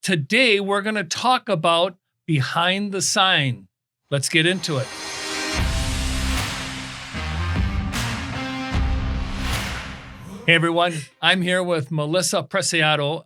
Today, we're going to talk about behind the sign. Let's get into it. Hey, everyone. I'm here with Melissa Preciado,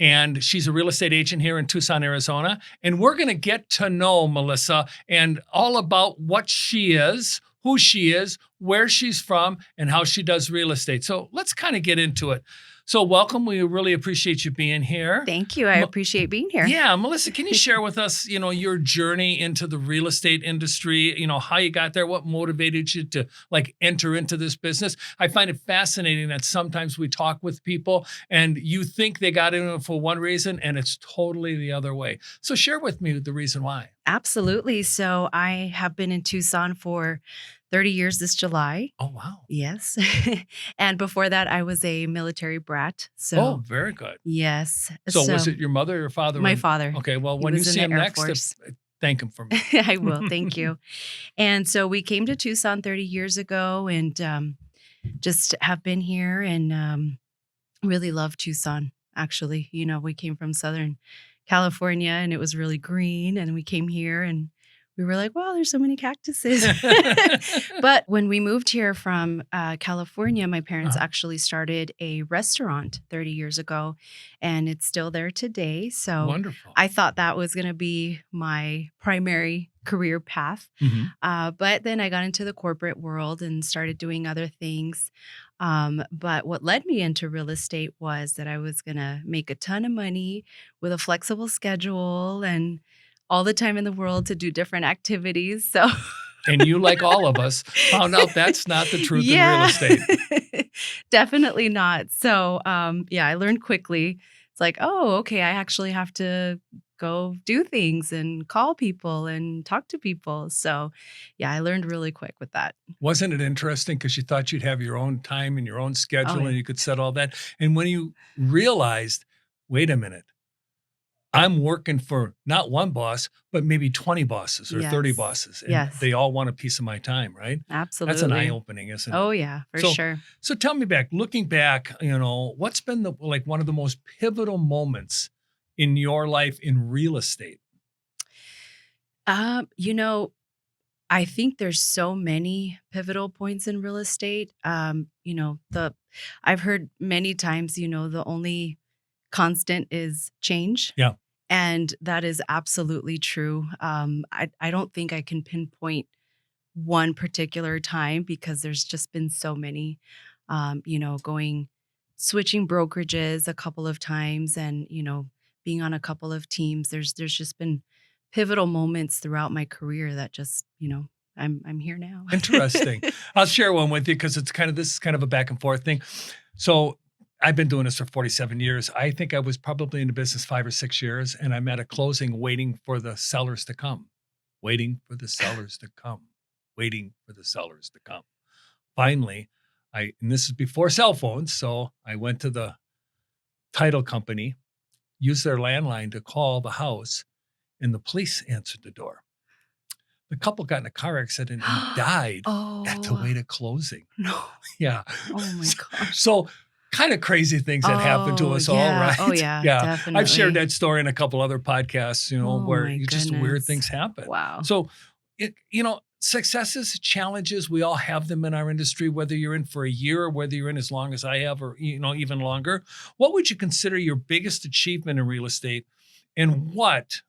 and she's a real estate agent here in Tucson, Arizona. And we're going to get to know Melissa and all about what she is, who she is, where she's from, and how she does real estate. So let's kind of get into it. So welcome. We really appreciate you being here. Thank you. I appreciate being here. Yeah. Melissa, can you share with us, your journey into the real estate industry, how you got there, what motivated you to enter into this business? I find it fascinating that sometimes we talk with people and you think they got in it for one reason and it's totally the other way. So share with me the reason why. Absolutely. So I have been in Tucson for 30 years this July. Oh, wow. Yes. And before that, I was a military brat. So, oh, very good. Yes. So was it your mother or your father? My father. Okay. Well, He when you was in see the him Air next, Force. thank him for me. I will. Thank you. And so we came to Tucson 30 years ago and just have been here and really love Tucson, actually. We came from Southern California and it was really green. And we came here and we were like, wow, there's so many cactuses. But when we moved here from California, my parents actually started a restaurant 30 years ago, and it's still there today. So wonderful. I thought that was going to be my primary career path. Mm-hmm. But then I got into the corporate world and started doing other things. But what led me into real estate was that I was going to make a ton of money with a flexible schedule and all the time in the world to do different activities. So, and you, like all of us, found out that's not the truth in real estate. Definitely not. So, I learned quickly. It's like, oh, okay, I actually have to go do things and call people and talk to people. So, I learned really quick with that. Wasn't it interesting? Because you thought you'd have your own time and your own schedule yeah. and you could set all that. And when you realized, wait a minute, I'm working for not one boss, but maybe 20 bosses or 30 bosses. And they all want a piece of my time, right? Absolutely. That's an eye-opening, isn't it? Oh, yeah, for sure. So tell me looking back, what's been one of the most pivotal moments in your life in real estate? I think there's so many pivotal points in real estate. I've heard many times, the only constant is change. Yeah. And that is absolutely true. I don't think I can pinpoint one particular time because there's just been so many, switching brokerages a couple of times and, being on a couple of teams. There's just been pivotal moments throughout my career that just, I'm here now. Interesting. I'll share one with you because this is kind of a back and forth thing. So I've been doing this for 47 years. I think I was probably in the business 5 or 6 years, and I'm at a closing waiting for the sellers to come, waiting for the sellers to come, waiting for the sellers to come. Finally, and this is before cell phones, so I went to the title company, used their landline to call the house, and the police answered the door. The couple got in a car accident and died at the wait of closing. No. Yeah. Oh, my gosh. So kind of crazy things that happen to us all, right? Oh, yeah, yeah. definitely. I've shared that story in a couple other podcasts, where just weird things happen. Wow. So, successes, challenges, we all have them in our industry, whether you're in for a year or whether you're in as long as I have or, even longer. What would you consider your biggest achievement in real estate? And what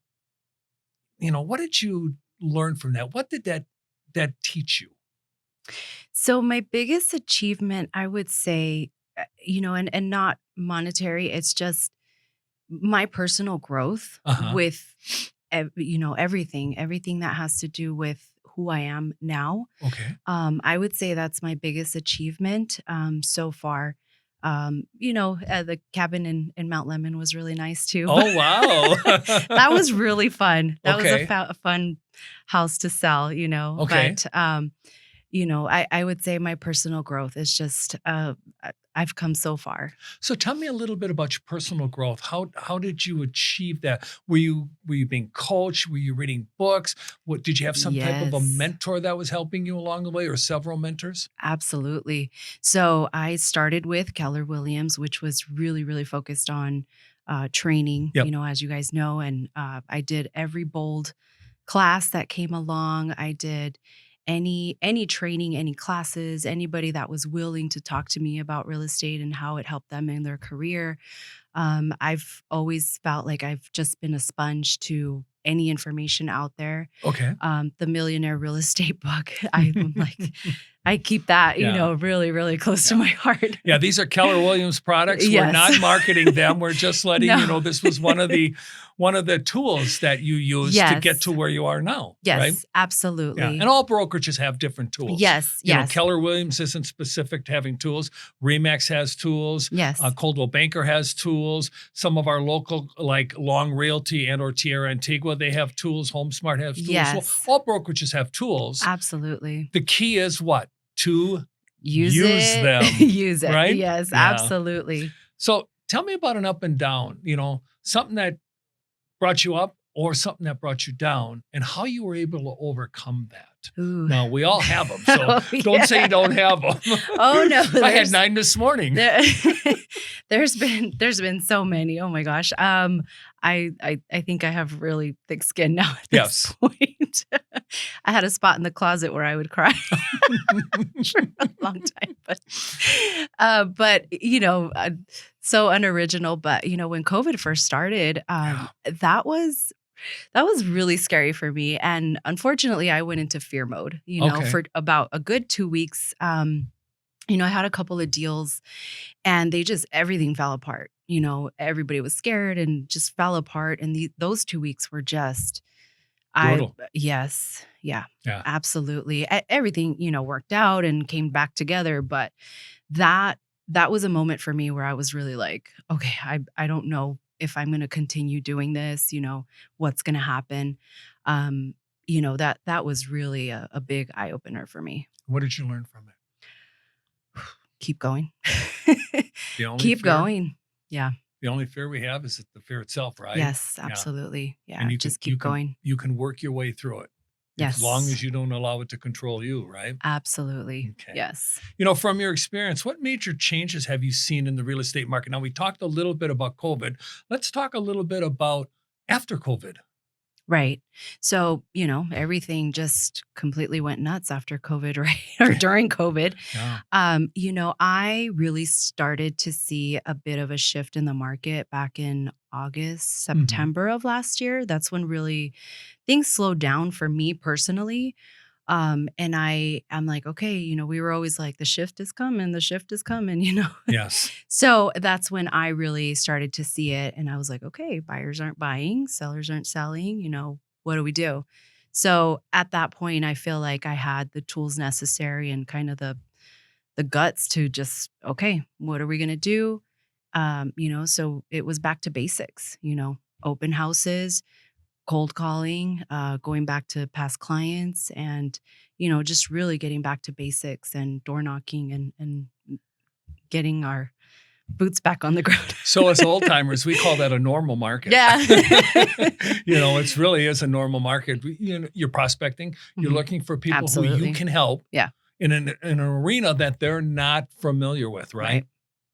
did you learn from that? What did that teach you? So my biggest achievement, I would say, and not monetary, it's just my personal growth with, everything that has to do with who I am now. Okay. I would say that's my biggest achievement so far. The cabin in Mount Lemon was really nice too. Oh, wow. That was really fun. That was Okay. a fun house to sell, Okay. But, I would say my personal growth is just, I've come so far. So tell me a little bit about your personal growth. How did you achieve that? Were you being coached? Were you reading books? What did you have some type of a Yes. mentor that was helping you along the way, or several mentors? Absolutely. So I started with Keller Williams, which was really, really focused on training, Yep. as you guys know. And I did every bold class that came along. I did any training, any classes, anybody that was willing to talk to me about real estate and how it helped them in their career. I've always felt like I've just been a sponge to any information out there. Okay. The Millionaire Real Estate book, I'm like, I keep that, Yeah. really, really close to Yeah. my heart. Yeah, these are Keller Williams products. We're Yes. not marketing them. We're just letting you know No. this was one of the tools that you used to get Yes. to where you are now. Yes, Right? Yeah. absolutely. And all brokerages have different tools. Yes, You know, yes, Keller Williams isn't specific to having tools. Remax has tools. yes, Coldwell Banker has tools. Some of our local, like Long Realty and or Tierra Antigua, they have tools. HomeSmart has tools. yes, So all brokerages have tools. absolutely. The key is what? To Use use it. them, Use it. right? Yes, Yeah. absolutely. So tell me about an up and down, something that brought you up or something that brought you down and how you were able to overcome that. Ooh. Now, we all have them, so Oh, don't say you don't have them. Oh no, I had 9 this morning. there's been so many. Oh my gosh. I think I have really thick skin now at this Yes. point. I had a spot in the closet where I would cry for a long time, but so unoriginal. But when COVID first started, Yeah. that was really scary for me. And unfortunately, I went into fear mode, Okay. for about a good 2 weeks. I had a couple of deals and everything fell apart. Everybody was scared and just fell apart. And those 2 weeks were just, Brutal. yes. Yeah, Yeah. absolutely. Everything, worked out and came back together. But that was a moment for me where I was really like, okay, I don't know if I'm going to continue doing this, what's going to happen. That was really a big eye opener for me. What did you learn from it? Keep going. The only Keep fear, going. Yeah. The only fear we have is the fear itself, right? Yes, Yeah. absolutely. Yeah. And Just keep going. You can work your way through it. Yes. As long as you don't allow it to control you, right? Absolutely. Okay. Yes. From your experience, what major changes have you seen in the real estate market? Now, we talked a little bit about COVID. Let's talk a little bit about after COVID. Right. So, everything just completely went nuts after COVID, right? Or during COVID. Yeah. I really started to see a bit of a shift in the market back in August, September of last year. That's when really things slowed down for me personally. And I'm like, okay, we were always like, the shift is coming, Yes. So that's when I really started to see it. And I was like, okay, buyers aren't buying, sellers aren't selling, what do we do? So at that point, I feel like I had the tools necessary and kind of the guts to just, okay, what are we going to do? So it was back to basics, open houses, cold calling, going back to past clients and, just really getting back to basics and door knocking and getting our boots back on the ground. So as old timers, we call that a normal market. Yeah. It's really is a normal market. You're prospecting, you're Mhm. looking for people who Absolutely. you can help Yeah. in an arena that they're not familiar with, right?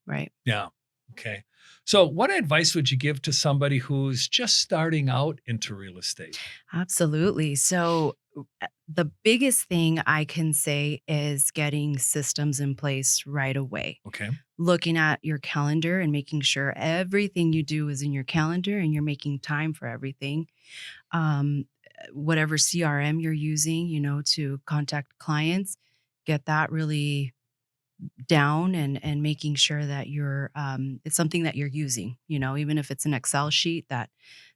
Right. Yeah. Okay. So what advice would you give to somebody who's just starting out into real estate? Absolutely. So the biggest thing I can say is getting systems in place right away. Okay. Looking at your calendar and making sure everything you do is in your calendar and you're making time for everything. Whatever CRM you're using, to contact clients, get that really down and making sure that you're it's something that you're using, even if it's an Excel sheet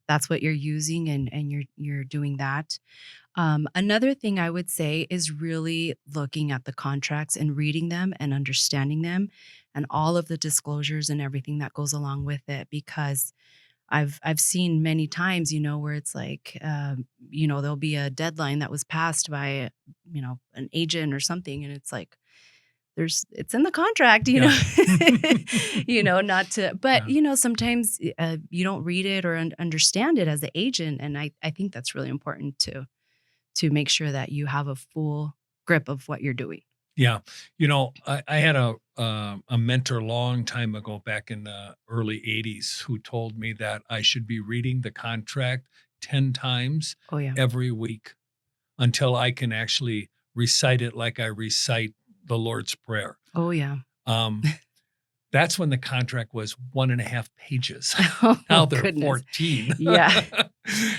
that's what you're using and you're doing that. Another thing I would say is really looking at the contracts and reading them and understanding them and all of the disclosures and everything that goes along with it, because I've seen many times, where it's like, there'll be a deadline that was passed by, an agent or something. And it's like, it's in the contract, Yeah. not to, but, Yeah. Sometimes you don't read it or understand it as the agent. And I think that's really important to make sure that you have a full grip of what you're doing. Yeah. I had a mentor long time ago back in the early 80s who told me that I should be reading the contract 10 times Oh yeah. every week until I can actually recite it like I recite the Lord's Prayer. Oh yeah. Um, that's when the contract was 1.5 pages. Now Oh they're goodness. 14. Yeah.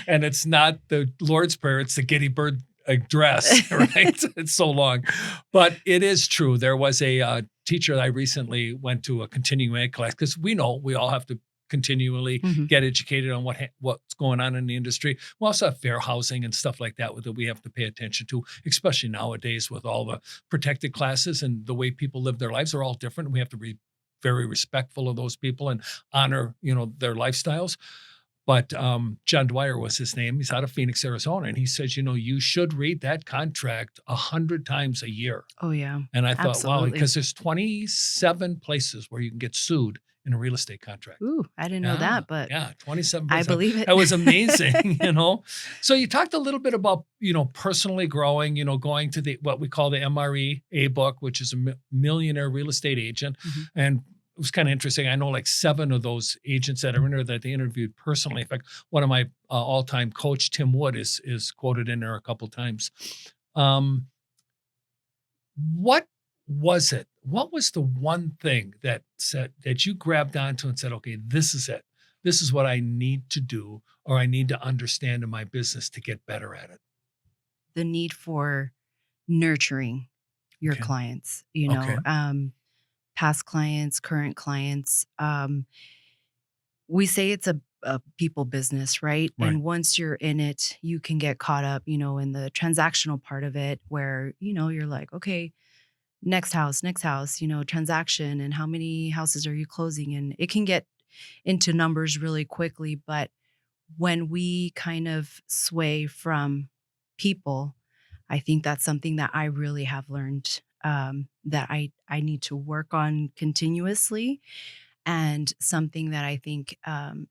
And it's not the Lord's Prayer, it's the Gettysburg Address, right? It's so long. But it is true. There was a teacher that I recently went to a continuing ed class because we know we all have to continually Mhm. get educated on what's going on in the industry. We also have fair housing and stuff like that that we have to pay attention to, especially nowadays with all the protected classes and the way people live their lives are all different. We have to be very respectful of those people and honor, their lifestyles. But John Dwyer was his name. He's out of Phoenix, Arizona, and he says, you should read that contract 100 times a year. Oh yeah. And I thought, wow, Absolutely. because there's 27 places where you can get sued in a real estate contract. Ooh, I didn't know Yeah, that, but yeah, 27 I places. believe it. That was amazing. So you talked a little bit about, personally growing, going to what we call the MRE book, which is a millionaire real estate agent. Mhm. And it was kind of interesting. I know like 7 of those agents that are in there that they interviewed personally. In fact, one of my all-time coach, Tim Wood, is quoted in there a couple times. Um, what was it? What was the one thing that you grabbed onto and said, okay, this is it. This is what I need to do, or I need to understand in my business to get better at it. The need for nurturing your Okay. clients, Okay. past clients, current clients. We say it's a people business, right? Right. And once you're in it, you can get caught up, in the transactional part of it where, you're like, okay, next house, transaction and how many houses are you closing? And it can get into numbers really quickly. But when we kind of sway from people, I think that's something that I really have learned that I need to work on continuously, and something that I think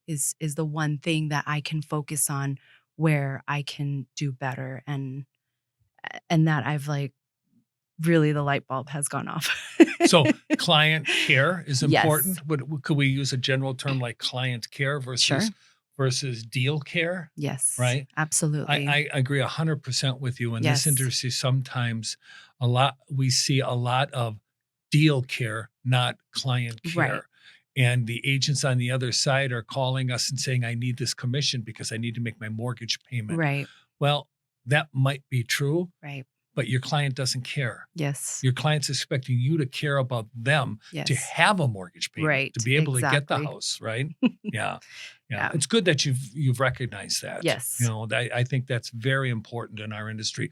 is the one thing that I can focus on where I can do better, and that I've like really the light bulb has gone off. So client care is Yes. important. Could we use a general term like client care Sure. versus deal care? Yes. Right. Absolutely. I agree 100% with you. In this Yes. industry, sometimes we see a lot of deal care, not client Right. care. And the agents on the other side are calling us and saying, I need this commission because I need to make my mortgage payment. Right. Well, that might be true, Right. but your client doesn't care. Yes. Your client's expecting you to care about them to Yes. have a mortgage payment, Right. to be able to get the Exactly. house, right? Yeah. Yeah. Yeah. It's good that you've recognized that. Yes. I think that's very important in our industry.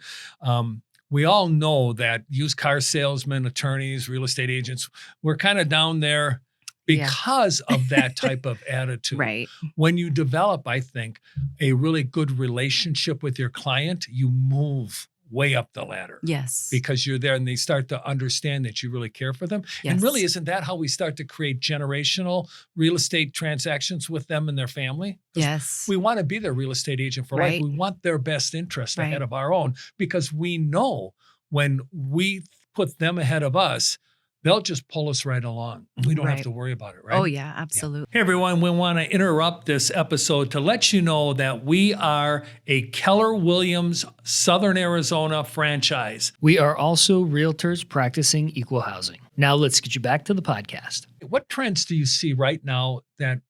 We all know that used car salesmen, attorneys, real estate agents, we're kind of down there Yeah. because of that type of attitude. Right. When you develop, I think, a really good relationship with your client, you move way up the ladder Yes. because you're there and they start to understand that you really care for them. And really, Yes. isn't that how we start to create generational real estate transactions with them and their family? 'Cause Yes. we want to be their real estate agent for life. Right. We want their best interest ahead Right. of our own because we know when we put them ahead of us, they'll just pull us right along. We don't have Right. to worry about it, right? Oh yeah, Yeah. absolutely. Hey everyone, we want to interrupt this episode to let you know that we are a Keller Williams Southern Arizona franchise. We are also realtors practicing equal housing. Now let's get you back to the podcast. What trends do you see right now that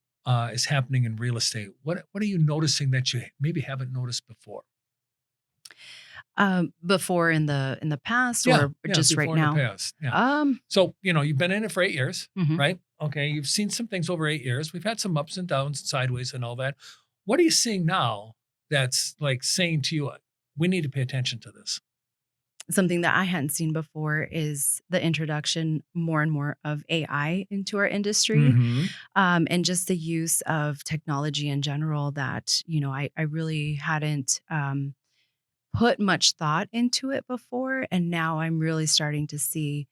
is happening in real estate? What are you noticing that you maybe haven't noticed before? Before in the past Yeah, or yeah, just right before in the now? past. Yeah. Um, So, you've been in it for 8 years, mhm. right? Okay. You've seen some things over 8 years. We've had some ups and downs and sideways and all that. What are you seeing now that's like saying to you, we need to pay attention to this? Something that I hadn't seen before is the introduction more and more of AI into our industry, Mm-hmm. and just the use of technology in general that, I really hadn't put much thought into it before. And now I'm really starting to see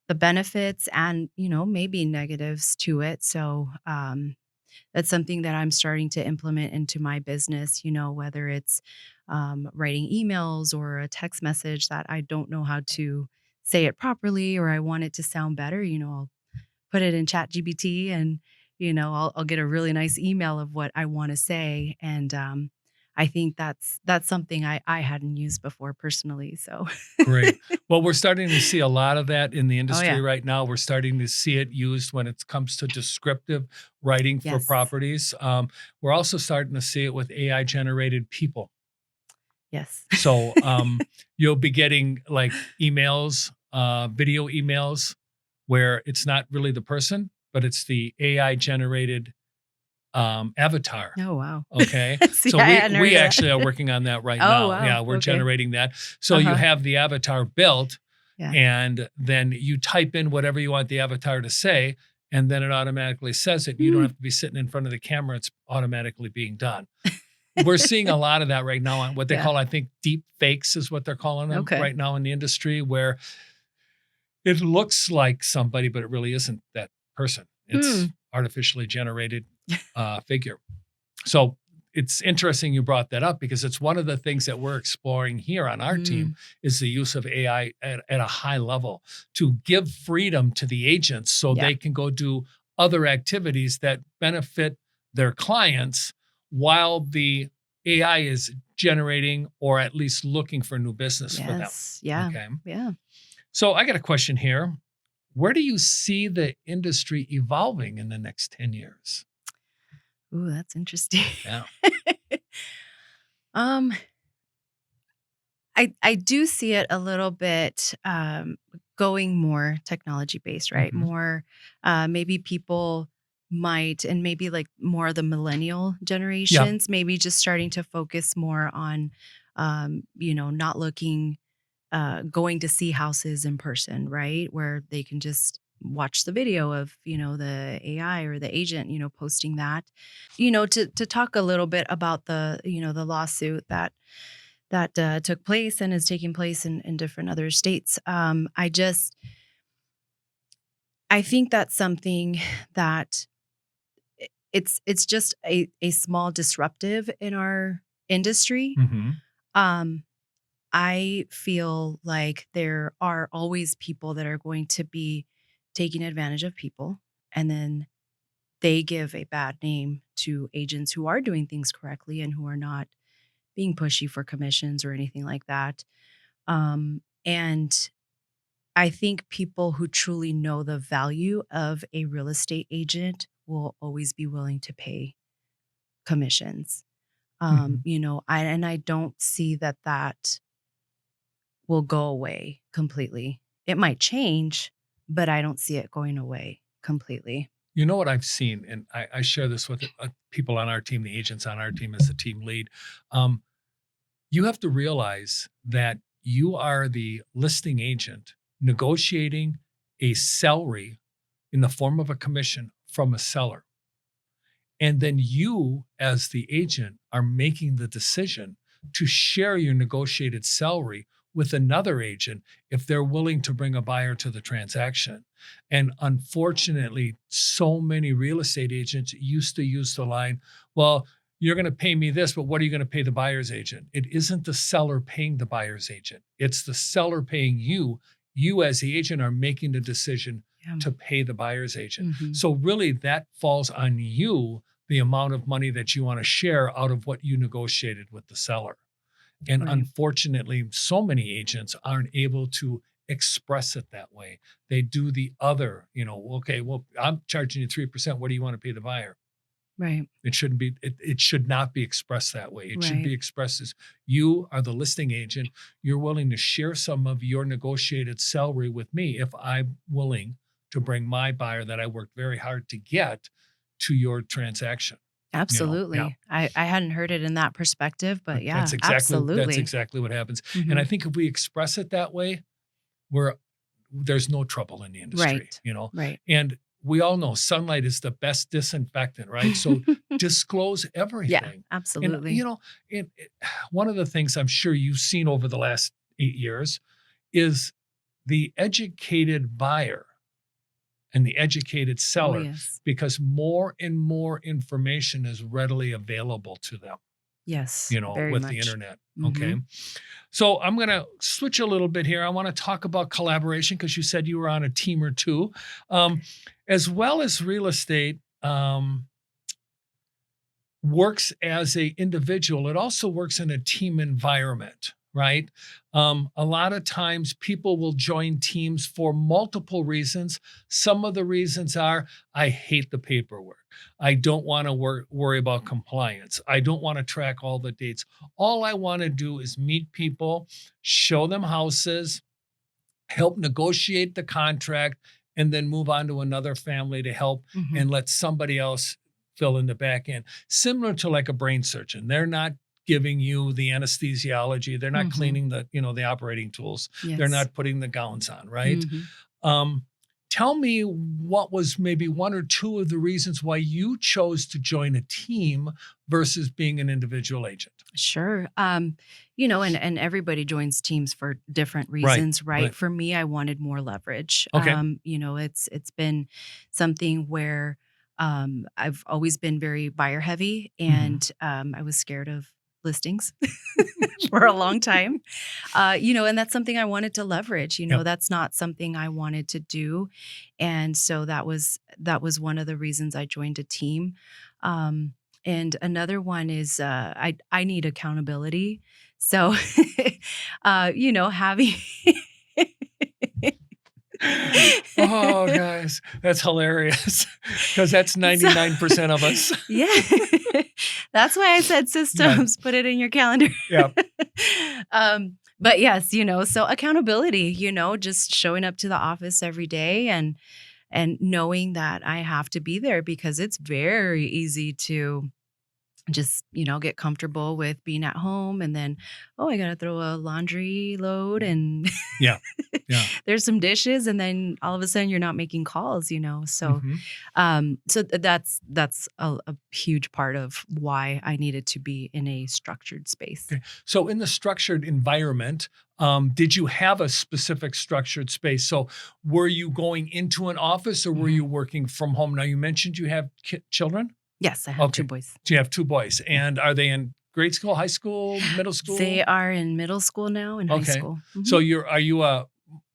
the benefits and, maybe negatives to it. So that's something that I'm starting to implement into my business, whether it's writing emails or a text message that I don't know how to say it properly or I want it to sound better, I'll put it in chat GPT and, I'll get a really nice email of what I want to say. And I think that's something I hadn't used before personally. So, Great. Well, we're starting to see a lot of that in the oh, industry yeah. right now. We're starting to see it used when it comes to descriptive writing for Yes. properties. We're also starting to see it with AI generated people. Yes. So you'll be getting like emails, video emails, where it's not really the person, but it's the AI generated avatar. Oh, wow. Okay. See, So I we hadn't heard we of actually that. are working on that right Oh, now. wow. Yeah, we're Okay. generating that. So you Uh-huh. have the avatar built, Yeah. and then you type in whatever you want the avatar to say, and then it automatically says it. You don't Mm. have to be sitting in front of the camera. It's automatically being done. We're seeing a lot of that right now on what they Yeah. call, I think, deep fakes is what they're calling them Okay. right now in the industry, where it looks like somebody, but it really isn't that person. Hmm. It's artificially generated figure. So it's interesting you brought that up, because it's one of the things that we're exploring here on our team Mm. is the use of AI at a high level to give freedom to the agents so Yeah. they can go do other activities that benefit their clients while the AI is generating or at least looking for new business for them. Yes. Yeah. Okay. Yeah. So I got a question here. Where do you see the industry evolving in the next 10 years? Ooh, that's interesting. Yeah. um, I do see it a little bit going more technology based, right? Mhm. More maybe people might, and maybe like more of the millennial Yeah. generations, maybe just starting to focus more on, not looking, going to see houses in person, right? Where they can just watch the video of, the AI or the agent, posting that, to talk a little bit about the lawsuit that took place and is taking place in different other states. I think that's something that it's just a small disruptive in our industry. Mhm. Um, I feel like there are always people that are going to be taking advantage of people, and then they give a bad name to agents who are doing things correctly and who are not being pushy for commissions or anything like that. And I think people who truly know the value of a real estate agent will always be willing to pay commissions. Mhm. I don't see that will go away completely. It might change, but I don't see it going away completely. You know what I've seen, and I share this with people on our team, the agents on our team as the team lead. Um, you have to realize that you are the listing agent negotiating a salary in the form of a commission from a seller. And then you, as the agent, are making the decision to share your negotiated salary with another agent if they're willing to bring a buyer to the transaction. And unfortunately, so many real estate agents used to use the line, well, you're going to pay me this, but what are you going to pay the buyer's agent? It isn't the seller paying the buyer's agent, it's the seller paying you. You, as the agent, are making the decision Yeah. to pay the buyer's agent. Mhm. So, really, that falls on you, the amount of money that you want to share out of what you negotiated with the seller. And Right. unfortunately, so many agents aren't able to express it that way. They do the other, okay, well, I'm charging you 3%. What do you want to pay the buyer? Right. It shouldn't be, it should not be expressed that way. It should Right. be expressed as you are the listing agent. You're willing to share some of your negotiated salary with me if I'm willing to bring my buyer that I worked very hard to get to your transaction. Yeah. Absolutely. I hadn't heard it in that perspective, but That's yeah, that's absolutely. exactly what happens. And I Mhm. think if we express it that way, we're there's no trouble in the industry, Right. Right. And we all know sunlight is the best disinfectant, right? So disclose Yeah, everything. And absolutely. one of the things I'm sure you've seen over the last 8 years is the educated buyer and the educated Oh, seller, yes. because more and more information is readily available to them. Yes, you know, very with the much. internet. Okay. Mhm. So I'm going to switch a little bit here. I want to talk about collaboration because you said you were on a team or two. Um, as well as real estate, works as a individual, it also works in a team environment, right? A lot of times people will join teams for multiple reasons. Some of the reasons are, I hate the paperwork. I don't want to worry about compliance. I don't want to track all the dates. All I want to do is meet people, show them houses, help negotiate the contract, and then move on to another family to help Mhm. and let somebody else fill in the back end. Similar to like a brain surgeon. They're not giving you the anesthesiology. They're not Mhm. cleaning the operating tools. They're Yes. not putting the gowns on, right? Mhm. Um, tell me what was maybe one or two of the reasons why you chose to join a team versus being an individual agent. Sure. And everybody joins teams for different Right. reasons, right? Right. For me, I wanted more leverage. Okay. It's been something where I've always been very buyer heavy, Mhm. and I was scared of listings for a long time. And that's something I wanted to leverage. Yep. That's not something I wanted to do, and so that was one of the reasons I joined a team. Um, and another one is I need accountability. So, having Oh, guys, that's hilarious because that's so 99% of us. yeah, that's why I said Yeah. systems. Put it in your calendar. Yeah. But yes, so accountability. Just showing up to the office every day and knowing that I have to be there because it's very easy to just get comfortable with being at home and then I gotta throw a laundry load and Yeah. Yeah. there's some dishes and then all of a sudden you're not making calls, so Mhm. that's a huge part of why I needed to be in a structured space. Okay. So in the structured environment, did you have a specific structured space? So were you going into an office or were Mhm. you working from home? Now you mentioned you have children. Yes, I have two Okay. boys. So you have two boys, Yeah. and are they in grade school, high school, middle They school? are in middle school now and high Okay. school. So Mhm. are you a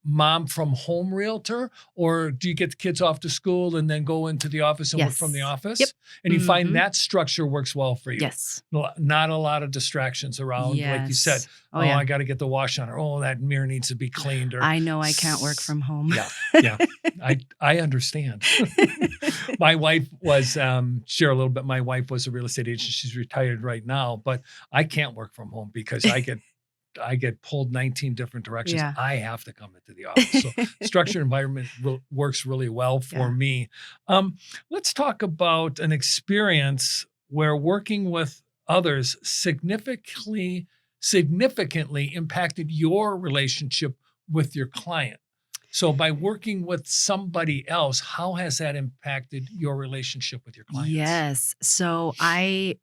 mom from home realtor, or do you get the kids off to school and then go into the office and work from the Yes. Yep. office? And you find Mhm. that structure works well for you. Yes. Not a lot of distractions around, like you said. Yes. Oh, Oh, yeah. I got to get the wash on, or oh, that mirror needs to be cleaned, or I know I can't work from home. yeah, yeah. I understand. My wife was share a little bit. My wife was a real estate agent. She's retired right now, but I can't work from home because I get pulled 19 different directions. Yeah. I have to come into the office. So structured environment works really well for Yeah. me. Let's talk about an experience where working with others significantly impacted your relationship with your client. So by working with somebody else, how has that impacted your relationship with your clients? Yes. So I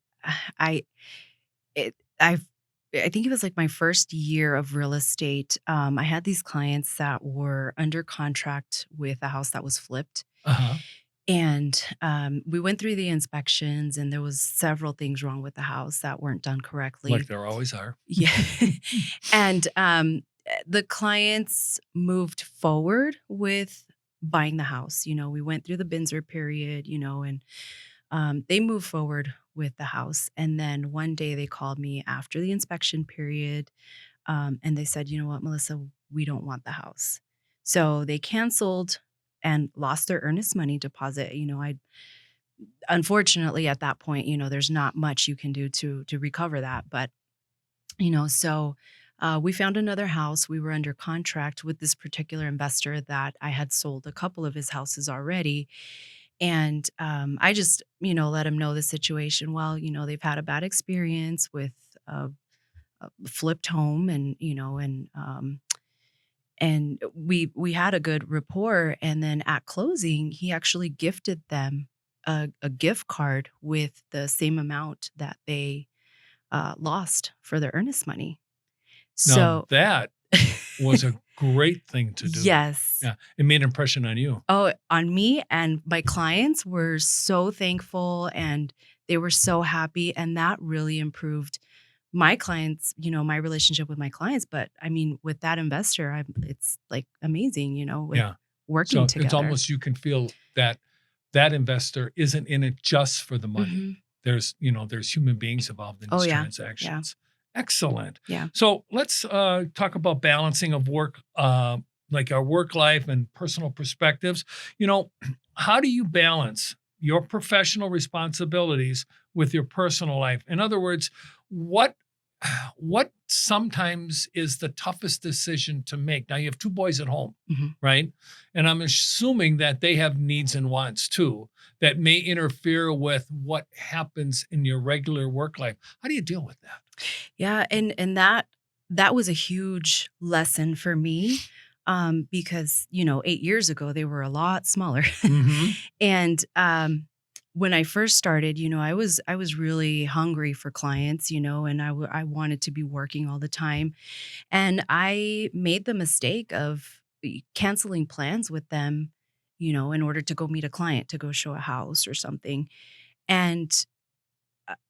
it I think it was like my first year of real estate. I had these clients that were under contract with a house that was flipped. Uh-huh. And we went through the inspections and there was several things wrong with the house that weren't done Like correctly. there always are. Yeah. And the clients moved forward with buying the house. We went through the Binzer period, and they moved forward with the house. And then one day they called me after the inspection period, and they said, you know what, Melissa, we don't want the house. So they canceled and lost their earnest money deposit. I unfortunately at that point, there's not much you can do to recover that. But so we found another house. We were under contract with this particular investor that I had sold a couple of his houses already. And I just, let him know the situation. Well, they've had a bad experience with a flipped home and we had a good rapport. And then at closing, he actually gifted them a gift card with the same amount that they lost for their earnest money. Now So, that was a great thing to do. yes. Yeah, it made an impression on you. Oh, on me and my clients were so thankful and They were so happy, and that really improved my clients, my relationship with my clients. But I mean, with that investor, it's like amazing, with Yeah. working So it's together. almost, you can feel that that investor isn't in it just for the money. Mhm. There's human beings involved in Oh, these yeah. transactions. Excellent. Yeah. So let's talk about balancing of work, like our work life and personal perspectives. How do you balance your professional responsibilities with your personal life? In other words, what what sometimes is the toughest decision to make? Now you have two boys at home, Mhm. right? And I'm assuming that they have needs and wants too that may interfere with what happens in your regular work life. How do you deal with that? Yeah, and that was a huge lesson for me, because 8 years ago they were a lot smaller, Mm-hmm. and when I first started, I was really hungry for clients, and I wanted to be working all the time, and I made the mistake of canceling plans with them, in order to go meet a client to go show a house or something, and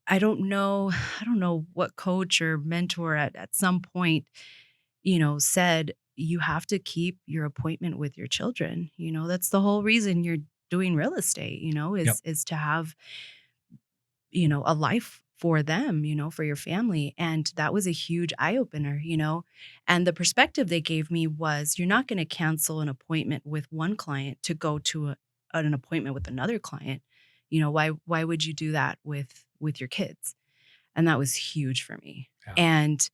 I don't know what coach or mentor at some point, said you have to keep your appointment with your children. That's the whole reason you're doing real estate, Yep. is to have, a life for them, for your family. And that was a huge eye opener, And the perspective they gave me was you're not going to cancel an appointment with one client to go to an appointment with another client. Why would you do that with your kids? And that was huge for me. Yeah. And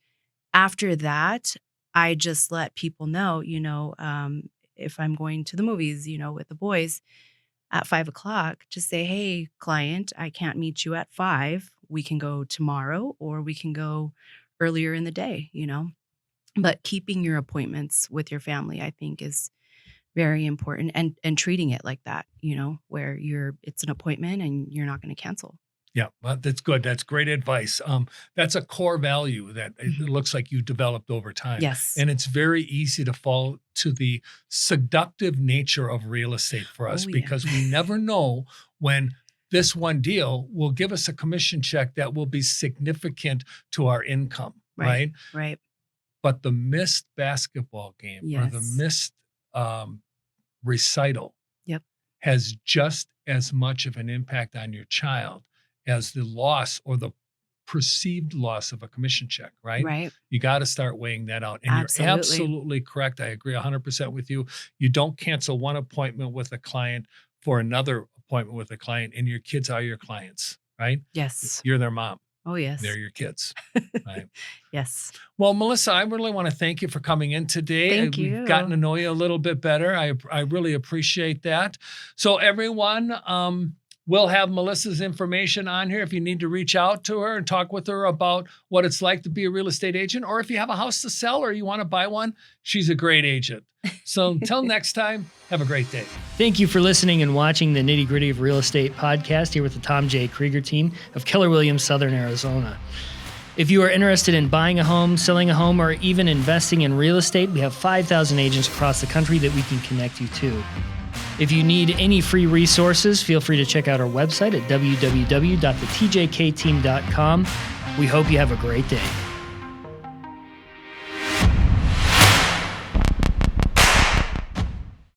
after that, I just let people know, if I'm going to the movies, with the boys at 5 o'clock, just say, hey, client, I can't meet you at 5. We can go tomorrow or we can go earlier in the day, But keeping your appointments with your family, I think, is very important, and treating it like that, where it's an appointment and you're not going to cancel. Yeah, well, that's good. That's great advice. That's a core value that it Mhm. looks like you developed over time. Yes. And it's very easy to fall to the seductive nature of real estate for us Oh, yeah. because we never know when this one deal will give us a commission check that will be significant to our income, right? Right. But the missed basketball game or the Yes. missed recital Yep. has just as much of an impact on your child as the loss or the perceived loss of a commission check, right? Right. You got to start weighing that out. And Absolutely. you're absolutely correct. I agree 100% with you. You don't cancel one appointment with a client for another appointment with a client, and your kids are your clients, right? Yes. You're their mom. Oh, yes. They're your kids, right? Yes. Well, Melissa, I really want to thank you for coming in today. Thank We've you. gotten to know you a little bit better. I really appreciate that. So everyone, we'll have Melissa's information on here if you need to reach out to her and talk with her about what it's like to be a real estate agent, or if you have a house to sell or you want to buy one, she's a great agent. So until next time, have a great day. Thank you for listening and watching the Nitty Gritty of Real Estate podcast here with the Tom J. Krieger team of Keller Williams, Southern Arizona. If you are interested in buying a home, selling a home, or even investing in real estate, we have 5,000 agents across the country that we can connect you to. If you need any free resources, feel free to check out our website at www.thetjkteam.com. We hope you have a great day.